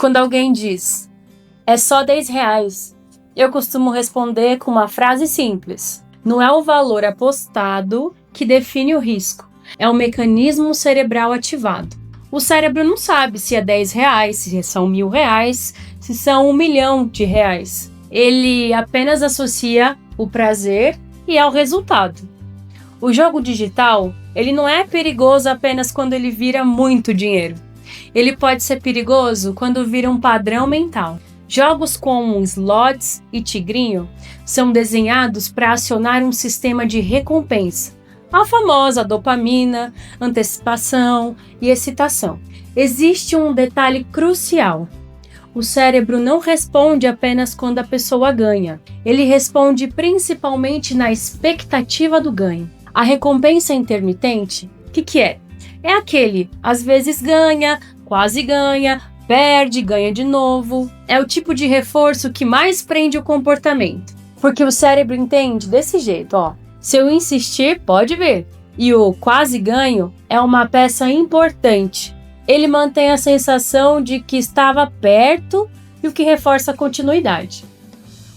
Quando alguém diz, é só R$ 10, eu costumo responder com uma frase simples. Não é o valor apostado que define o risco, é o mecanismo cerebral ativado. O cérebro não sabe se é R$ 10, se são R$ 1.000, se são R$ 1.000.000. Ele apenas associa o prazer e ao resultado. O jogo digital, ele não é perigoso apenas quando ele vira muito dinheiro. Ele pode ser perigoso quando vira um padrão mental. Jogos como slots e tigrinho são desenhados para acionar um sistema de recompensa, a famosa dopamina, antecipação e excitação. Existe um detalhe crucial. O cérebro não responde apenas quando a pessoa ganha. Ele responde principalmente na expectativa do ganho. A recompensa intermitente, o que é? É aquele, às vezes ganha, quase ganha, perde, ganha de novo. É o tipo de reforço que mais prende o comportamento. Porque o cérebro entende desse jeito, ó. Se eu insistir, pode ver. E o quase ganho é uma peça importante. Ele mantém a sensação de que estava perto e o que reforça a continuidade.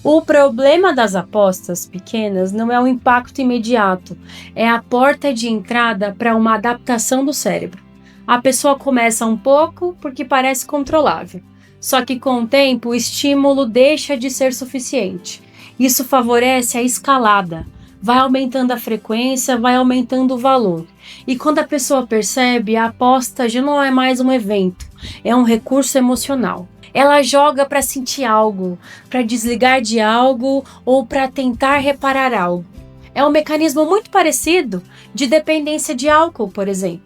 O problema das apostas pequenas não é o impacto imediato, é a porta de entrada para uma adaptação do cérebro. A pessoa começa um pouco porque parece controlável, só que com o tempo o estímulo deixa de ser suficiente. Isso favorece a escalada. Vai aumentando a frequência, vai aumentando o valor. E quando a pessoa percebe, a aposta já não é mais um evento, é um recurso emocional. Ela joga para sentir algo, para desligar de algo ou para tentar reparar algo. É um mecanismo muito parecido de dependência de álcool, por exemplo,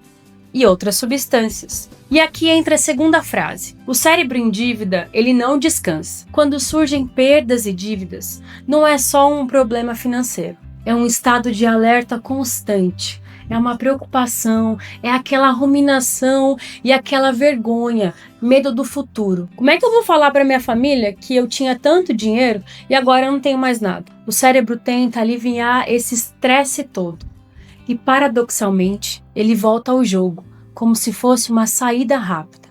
e outras substâncias. E aqui entra a segunda frase. O cérebro em dívida, ele não descansa. Quando surgem perdas e dívidas, não é só um problema financeiro. É um estado de alerta constante, é uma preocupação, é aquela ruminação e aquela vergonha, medo do futuro. Como é que eu vou falar para minha família que eu tinha tanto dinheiro e agora eu não tenho mais nada? O cérebro tenta aliviar esse estresse todo. E paradoxalmente, ele volta ao jogo, como se fosse uma saída rápida.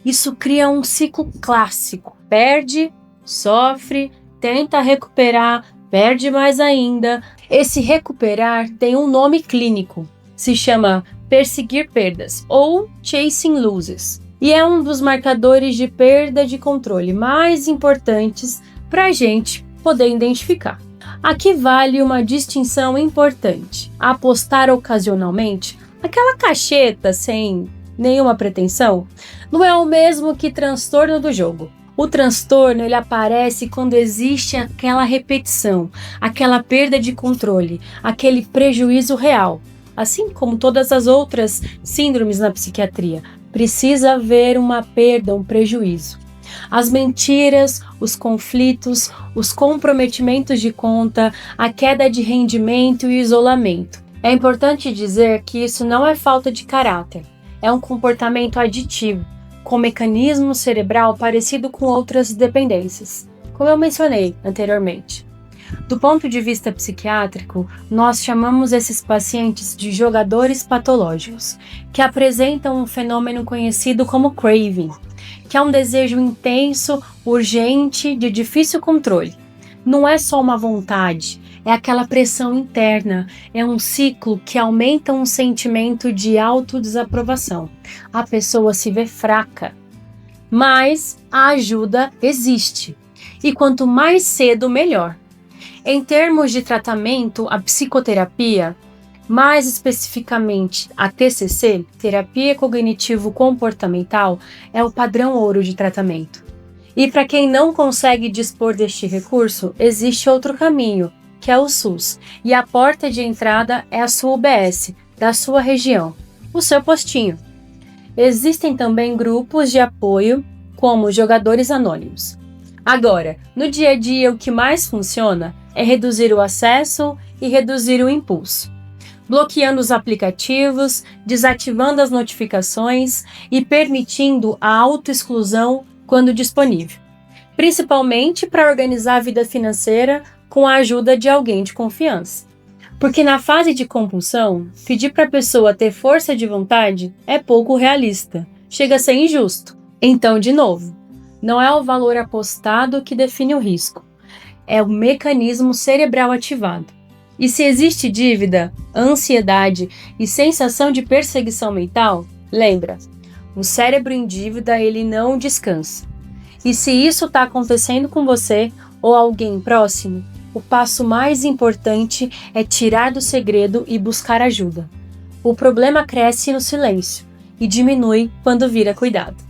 Isso cria um ciclo clássico. Perde, sofre, tenta recuperar, perde mais ainda. Esse recuperar tem um nome clínico. Se chama perseguir perdas ou chasing losses. E é um dos marcadores de perda de controle mais importantes para a gente poder identificar. Aqui vale uma distinção importante. Apostar ocasionalmente, aquela cacheta sem nenhuma pretensão, não é o mesmo que transtorno do jogo. O transtorno ele aparece quando existe aquela repetição, aquela perda de controle, aquele prejuízo real. Assim como todas as outras síndromes na psiquiatria, precisa haver uma perda, um prejuízo. As mentiras, os conflitos, os comprometimentos de conta, a queda de rendimento e o isolamento. É importante dizer que isso não é falta de caráter, é um comportamento aditivo, com mecanismo cerebral parecido com outras dependências, como eu mencionei anteriormente. Do ponto de vista psiquiátrico, nós chamamos esses pacientes de jogadores patológicos, que apresentam um fenômeno conhecido como craving, que é um desejo intenso, urgente, de difícil controle. Não é só uma vontade, é aquela pressão interna, é um ciclo que aumenta um sentimento de autodesaprovação. A pessoa se vê fraca, mas a ajuda existe, e quanto mais cedo, melhor. Em termos de tratamento, a psicoterapia, mais especificamente a TCC, Terapia Cognitivo-Comportamental, é o padrão ouro de tratamento. E para quem não consegue dispor deste recurso, existe outro caminho, que é o SUS, e a porta de entrada é a sua UBS, da sua região, o seu postinho. Existem também grupos de apoio, como jogadores anônimos. Agora, no dia a dia, o que mais funciona é reduzir o acesso e reduzir o impulso, bloqueando os aplicativos, desativando as notificações e permitindo a autoexclusão quando disponível, principalmente para organizar a vida financeira com a ajuda de alguém de confiança. Porque na fase de compulsão, pedir para a pessoa ter força de vontade é pouco realista, chega a ser injusto. Então, de novo, Não é o valor apostado que define o risco, é o mecanismo cerebral ativado. E se existe dívida, ansiedade e sensação de perseguição mental, lembra, o cérebro em dívida ele não descansa. E se isso está acontecendo com você ou alguém próximo, o passo mais importante é tirar do segredo e buscar ajuda. O problema cresce no silêncio e diminui quando vira cuidado.